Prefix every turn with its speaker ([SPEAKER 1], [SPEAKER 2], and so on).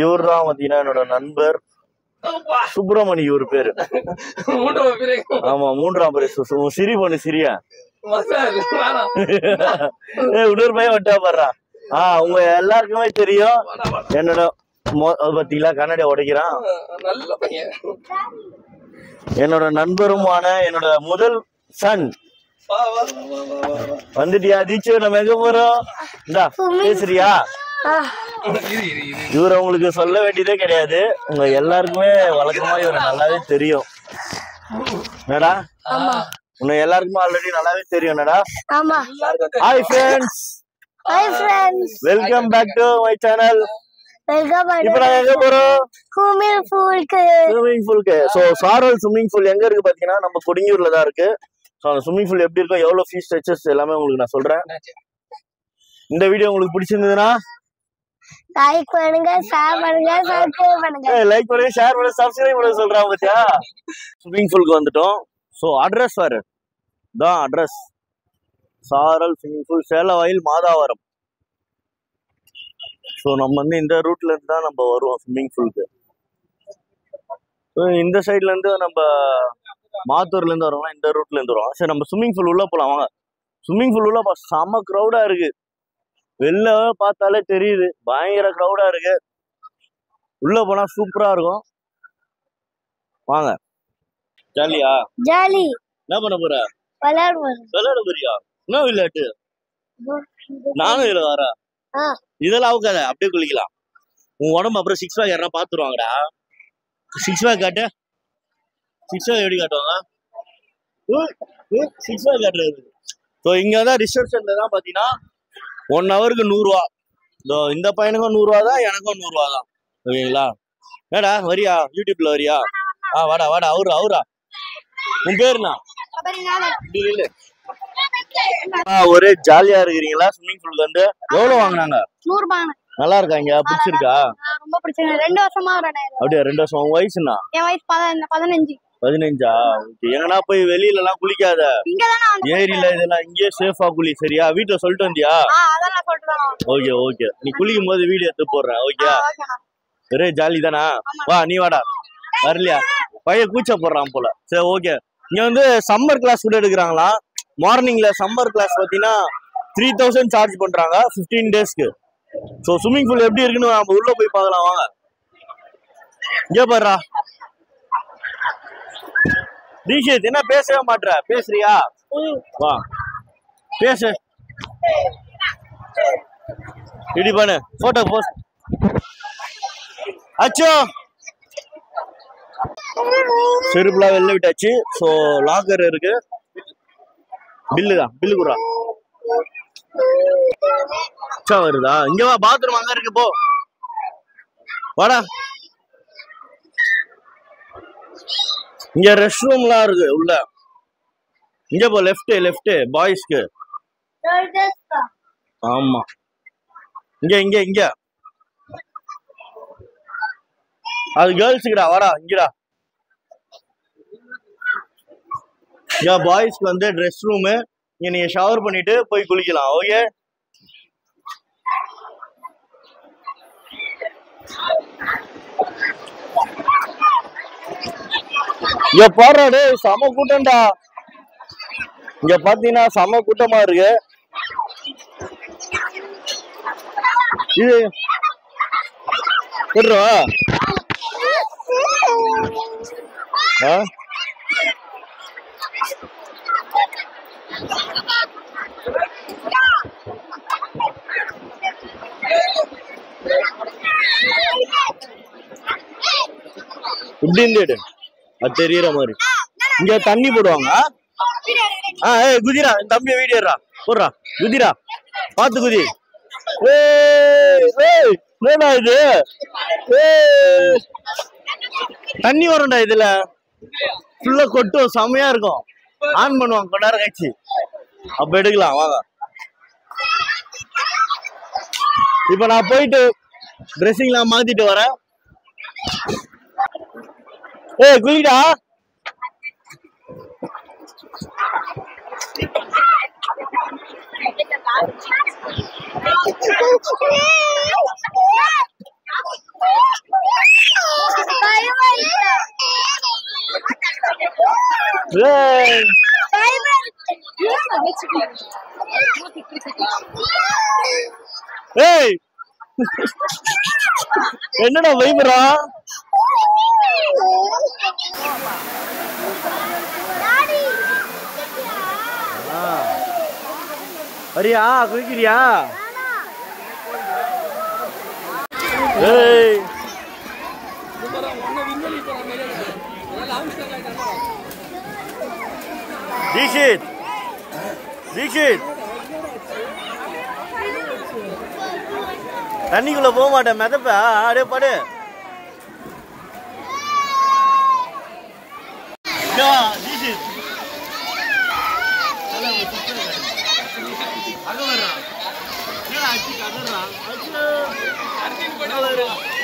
[SPEAKER 1] இவர் தான் பாத்தீங்கன்னா என்னோட நண்பர் சுப்பிரமணி. இவர் பேரு. ஆமா, மூன்றாம் பேரு. சிரி பொண்ணு சிரியா இன்னொரு பையன் வட்டா பாடுறா. உங்க எல்லாருக்குமே தெரியும் என்னோட பாத்தீங்களா கண்ணாடிய உடைக்கிறான். என்னோட நண்பருமான என்னோட முதல் சன் வந்துட்டியா? தீச்சு நம்ம எங்க போறோம்? இந்தா பேசுறியா? இவரை உங்களுக்கு சொல்ல வேண்டியதே கிடையாது. உங்க எல்லாருக்குமே வழக்கமா இவரை நல்லாவே தெரியும். என்னடா உன்னை எல்லாருக்குமே ஆல்ரெடி நல்லாவே தெரியும். என்னடா hi friends, welcome back to my channel. இப்ப நாங்க எங்க போறோம்? ஸ்விம்மிங் பூலுக்கு. சோ சாரல் ஸ்விம்மிங் பூல் எங்க இருக்கு பாத்தீங்கன்னா நம்ம கொடுங்கியூர்ல தான் இருக்கு. சோ அந்த ஸ்விம்மிங் பூல் எப்படி இருக்கும், எவ்வளவு ஃபீஸ் ஸ்ட்ரக்சர்ஸ் எல்லாமே உங்களுக்கு நான் சொல்றேன். இந்த வீடியோ உங்களுக்கு பிடிச்சிருந்ததுன்னா
[SPEAKER 2] லைக் பண்ணுங்க, ஷேர் பண்ணுங்க, சப்ஸ்கிரைப் பண்ணுங்க.
[SPEAKER 1] லைக் பண்ணுங்க, ஷேர் பண்ணுங்க, சப்ஸ்கிரைப் பண்ணுங்க சொல்றாங்க பாத்தியா. ஸ்விம்மிங் பூலுக்கு வந்துட்டோம். சோ அட்ரஸ் பாரு, தான் அட்ரஸ். சாரல் ஸ்விம்மிங் பூல், சேலவாயில், மாதாவரம். ஸோ நம்ம வந்து இந்த ரூட்ல இருந்து தான் நம்ம வருவோம் ஸ்விம்மிங் பூலுக்கு. இந்த சைட்ல இருந்து நம்ம மாத்தூர்ல இருந்து வருவோம், இந்த ரூட்ல இருந்து வருவோம். சரி நம்ம ஸ்விம்மிங் பூல் உள்ள போலாம் வாங்க. ஸ்விம்மிங் பூல் உள்ள செம்ம க்ரௌடா இருக்கு. வெளில பார்த்தாலே தெரியுது பயங்கர க்ரௌடா இருக்கு. உள்ள போனா சூப்பரா இருக்கும். வாங்க. ஜாலியா?
[SPEAKER 2] ஜாலி.
[SPEAKER 1] என்ன பண்ண போற? விளையாட போறியா? என்ன விளையாட்டு? நானும் இதுல வரேன். இதெல்லாம் அவுக்காத, அப்படியே குளிக்கலாம். உன் உடம்பு அப்புறம் 6 பேக் யாரா பாத்துருவாங்கடா. 6 பேக் காட்டு. 6 பேக் எப்படி காட்டுவாங்க? 6 பேக் காட்டுறது. ஸோ இங்க தான் ரிசப்ஷன்ல தான் பாத்தீங்கன்னா 1 ஹவருக்கு 100 ரூபா. இந்த பையனுக்கும் 100 ரூபா தான், எனக்கும் 100 ரூபா தான். ஓகேங்களா? ஏடா வரியா? யூடியூப்ல வரியா? வாடா வாடா. அவரா உன் பேருண்ணா? ஒரே ஜாலியா இருக்கிறீங்களா? ஸ்விம்மிங் பூலுக்கு வந்து எவ்வளவு வாங்கினாங்க?
[SPEAKER 2] 100 ரூபாய்.
[SPEAKER 1] நல்லா இருக்காங்க, பிடிச்சிருக்கா?
[SPEAKER 2] ரொம்ப பிடிச்சிருக்கு. 2 வருஷமா வரேன்.
[SPEAKER 1] அப்படியே 2 வருஷம். உங்க வயசுனா?
[SPEAKER 2] என் வயசு 15.
[SPEAKER 1] 15ஆ? எங்கன்னா போய் வெளியில எல்லாம் குளிக்காத, ஏரியில இதெல்லாம் இங்கேயே சேஃபா குளி. சரியா? வீட்டுல சொல்லிட்டு வந்தியா? Okay okay. நீ குளிக்கும் போது வீடியோ எடுத்து போடுறேன். ஓகே? ஒரே ஜாலி தானா? வா நீ வாடா. வரலையா? பையன் கூச்ச போடுறான் போல. சரி ஓகே. இங்க வந்து சம்மர் கிளாஸ் கூட எடுக்கிறாங்களா. மார்னிங்ல சம்மர் கிளாஸ் பாத்தீங்கன்னா 3000 சார்ஜ் பண்றாங்க 15 டேஸ்க்கு. ஸோ ஸ்விம்மிங் பூல் எப்படி இருக்குன்னு நம்ம உள்ள போய் பார்க்கலாம் வாங்க. இங்க பாருடா. தீஷித் என்ன பேசவே மாட்ற? பேசுறியா? வா பேசு. இப்படி பண்ணு, போட்டோ போஸ்ட். அச்சோ செருப்புலாம் வெளில விட்டாச்சு. ஸோ லாக்கர் இருக்கு. பில்லு குறா வருதா? இங்க வா, பாத்ரூம் அங்க இருக்கு. போ வாடா. இங்க ரெஸ்ட் ரூம்லாம் இருக்கு உள்ள. இங்க போ, லெஃப்ட் பாய்ஸ்க்கு. ஆமா இங்க அது கேர்ள்ஸுக்குடா. வாடா இங்கடா. இங்க பாய்ஸ்க்கு வந்து ட்ரெஸ் ரூமு. இங்க நீங்க ஷவர் பண்ணிட்டு போய் குளிக்கலாம். ஓகே? இங்க பாரு, செம கூட்டம்டா. இங்க பாத்தீங்கன்னா செம கூட்டமா இருக்கு. இது இப்படி இருந்து அது தெரியற மாதிரி. இங்க தண்ணி போடுவாங்க. குதிரா, தம்பிய வீடியோடா போடுறா. குதிரா, பாத்து குதி. என்னடா இது? தண்ணி வரும்டா இதுல. ஃபுல்லா கொட்டும், செமையா இருக்கும். ஆன் பண்ணுவாங்க கொஞ்ச நேரம் கழிச்சு. அப்ப எடுக்கலாம் வாங்க. இப்ப நான் போயிட்டு ட்ரெஸ்ஸிங்லாம் மாத்திட்டு வரேன். குளிடா. ஏய் ஏய் என்னடா வைபரா வரியா குளிக்கிறியா ஏய் தீக்ஷித் தீக்ஷித் தண்ணிக்குள்ள போக மாட்டேன் மிதப்ப அப்படியே படு தீக்ஷித் அங்க வர்றான் அச்சு